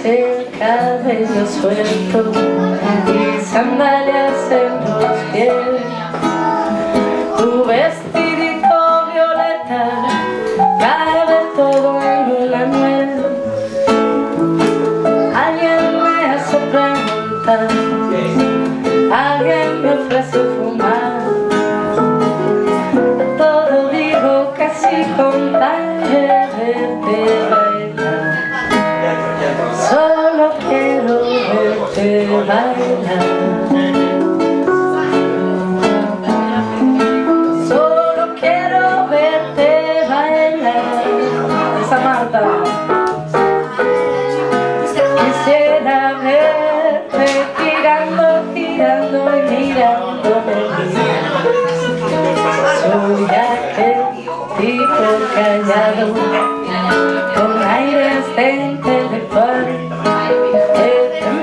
el cabello suelto y sandalias en los pies. Tu vestidito violeta cabe todo en una nuez. Alguien me hace preguntar, alguien me ofrece fumar. Todo digo casi con tal de verte bailar. Solo quiero verte bailar. Solo quiero verte bailar. Esa Marta. Quisiera verte girando, girando y mirándome. Soy aquel tipo callado con aires de intelectual que te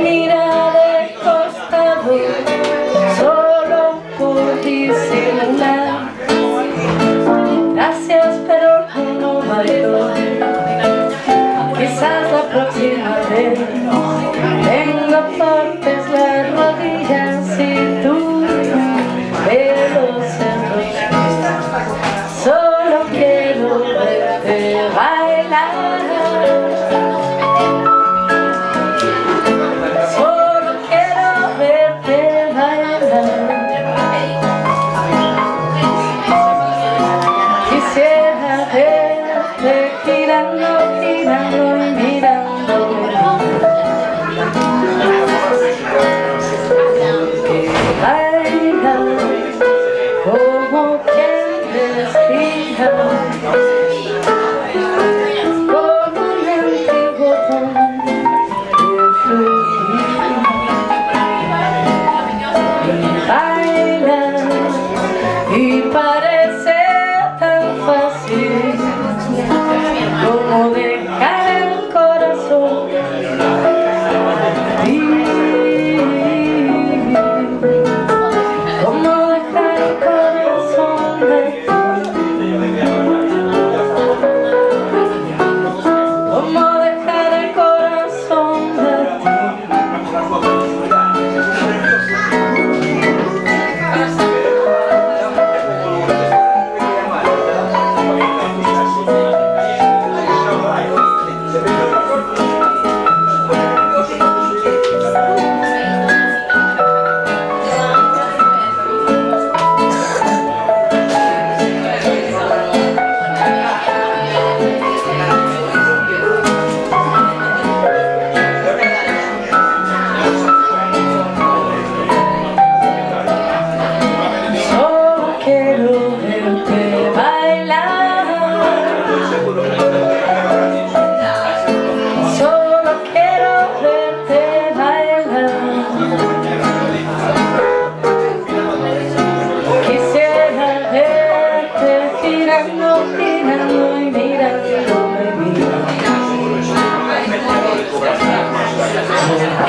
mira de costado solo por disimular. Gracias, pero no bailo. Quizás la próxima vez tengo fuertes las rodillas y tú pelos cerros. Solo quiero verte bailar. Solo quiero verte bailar. Quisiera verte girando, girando y mirándome. Baila como quien respira, como un antiguo don de fluir. Baila y parece tan fácil como dejar el corazón vivir, como dejar el corazón latir, como dejar el corazón latir.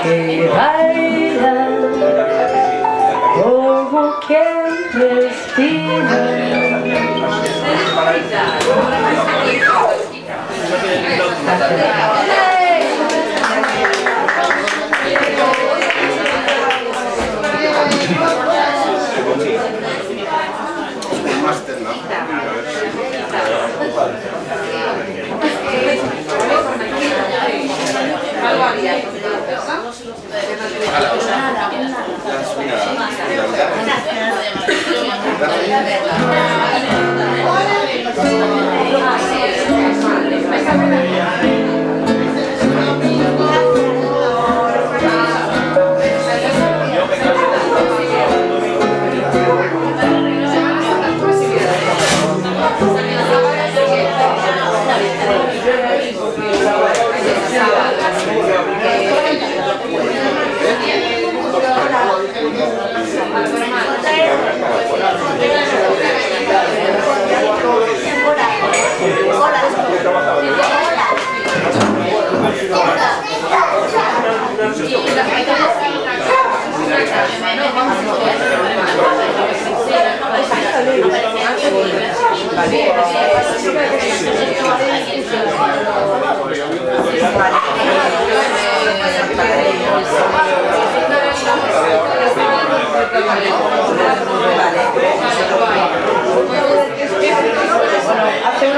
Que baila como quien respira.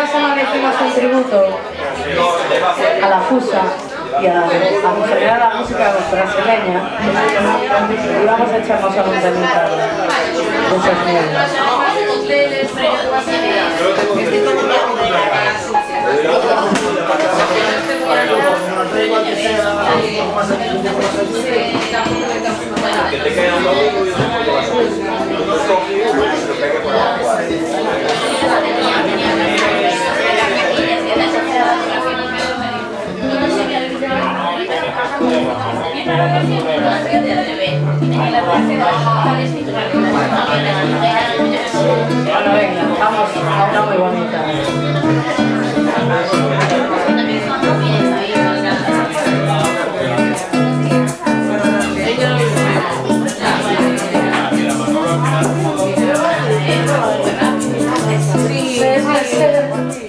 una semana hicimos un tributo a la fusa y a generar la música brasileña y vamos a echarnos a un temita de esas mierdas. Que te quedan los y bueno, venga, vamos a una muy bonita.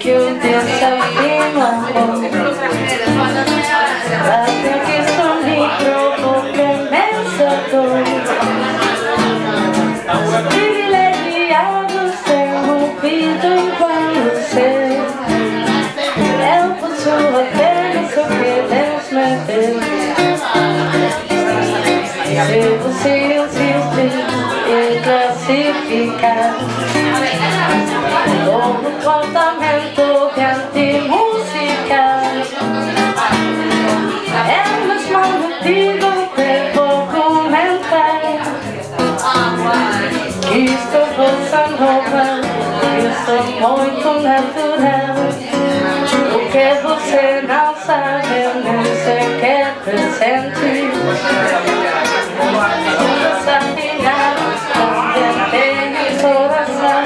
Que un día salimos hasta que son micro porque me soltó privilegiados derrubido igual você eu possuo apenas o que Deus me deu se você insiste em classificar como comportamento de anti-música é o mesmo motivo de vou comentar que estou bolsa nova e estou muito natural o que você não sabe eu nem sei que é presente desafiados também tem coração.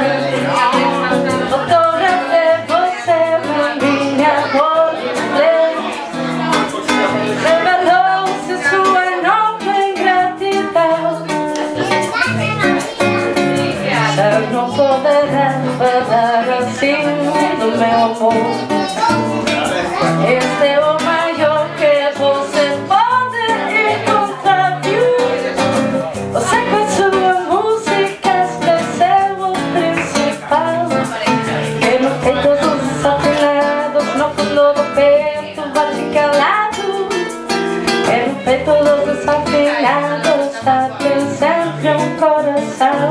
Não poderá falar assim do meu amor. Este é o maior que você pode encontrar, viu? Você com sua música esqueceu o principal. Que no peito dos afinados, no fundo do peito bate calado. Que no peito dos desafinados bate sempre um coração.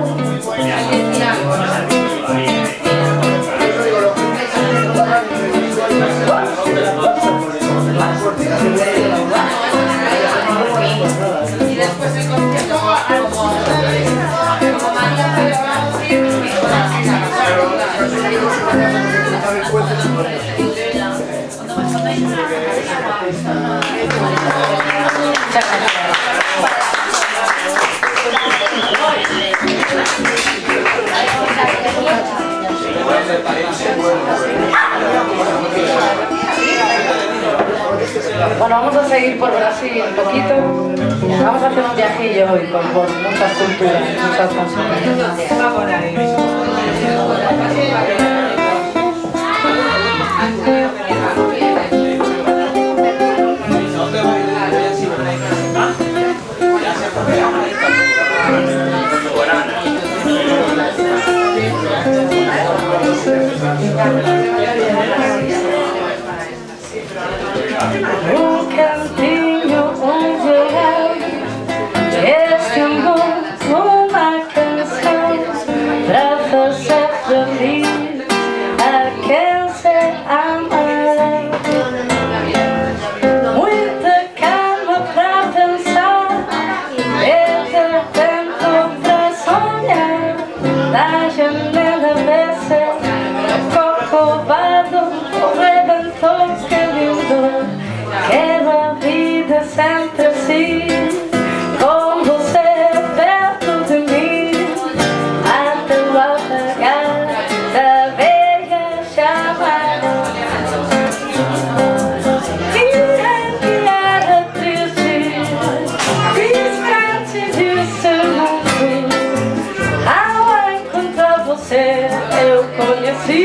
Bueno, vamos a seguir por Brasil un poquito. Vamos a hacer un viajillo hoy por muchas culturas, muchas canciones. Um cantinho, um violão, este amor, uma canção pra fazer feliz a quem se amará. Muita calma pra pensar, ter tempo pra sonhar. Da janela vê-se Corcovado, rebentou, que lindo. Quero a vida sempre assim, com você perto de mim, até o apagar da velha chamada. Que era triste, distante desse mundo. Ao encontrar você, eu conheci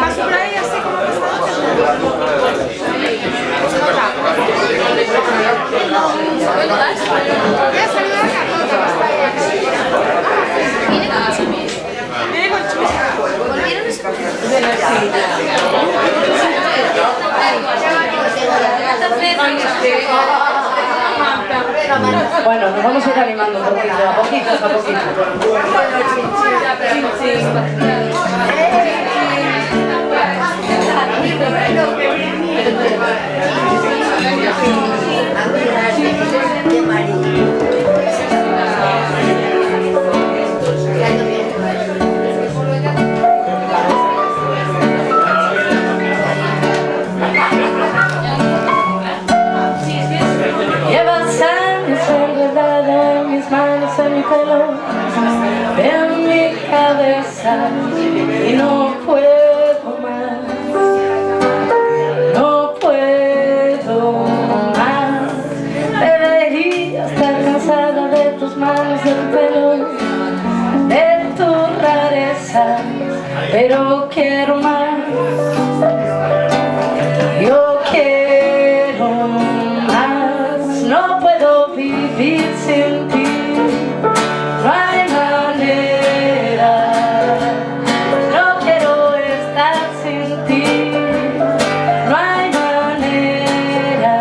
Paso por ahí así como que bueno, nos vamos a ir animando un poquito, a poquito, a poquito. Llevas años enredada en mis manos, en mi pelo, en mi cabeza, y no puedo más, no puedo más. Debería estar cansada de tus manos, de tu pelo, de tu rareza, pero quiero más. Yo quiero más, no puedo vivir sin ti, no hay manera, no quiero estar sin ti, no hay manera.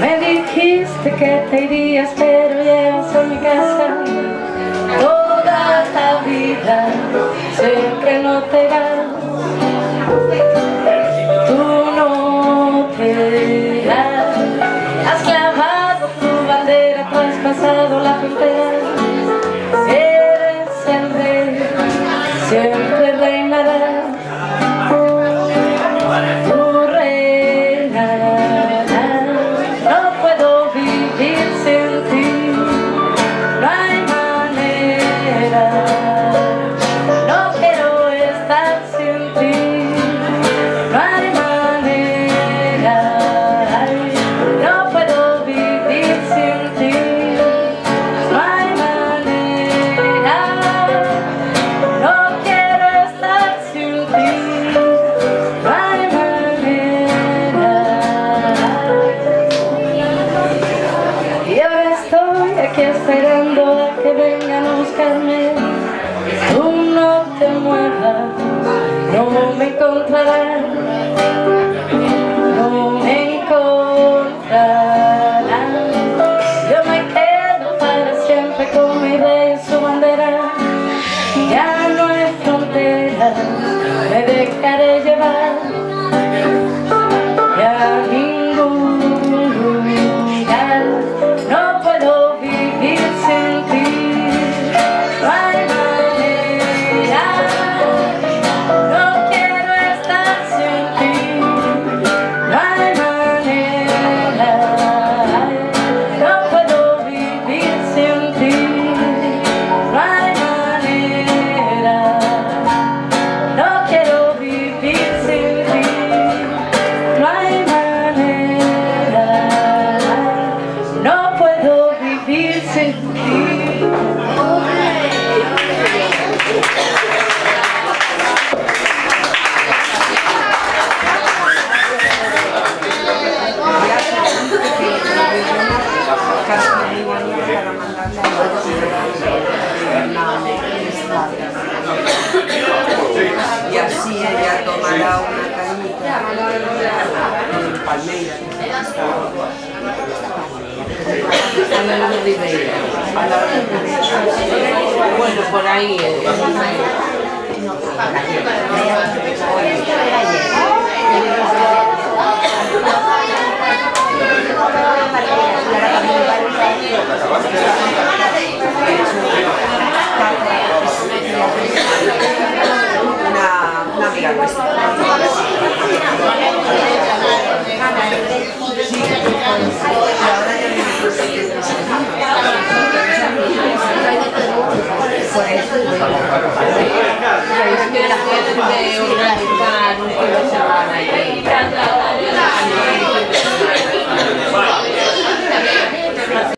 Me dijiste que te irías, pero llegas a mi casa toda la vida, siempre no te irás, tú no te irás. Has clavado tu bandera, tú has pasado la frontera, eres el rey, siempre reinarás. Tú reinarás. No puedo vivir sin ti, no hay manera, no quiero estar sin ti, no hay manera, no puedo vivir sin ti, no hay manera, no quiero estar sin ti, no hay manera. Y ahora estoy aquí esperando a que vengan a buscarme. Tú no te muevas, no me encontrarás, no me encontrarás. Yo me quedo para siempre con mi rey y su bandera. Ya no hay fronteras, me dejaré llevar. Ya ningún lugar, no puedo vivir sin ti, no hay manera, no quiero estar sin ti, no hay manera, no puedo vivir sin ti, no hay manera, no quiero vivir sin ti. No hay manera, no puedo vivir sin ti. Y así ella tomará una cañita en Palmeiras. a la Ribeira. Bueno, por ahí. Por eso es que la gente organizar un fin de semana allí.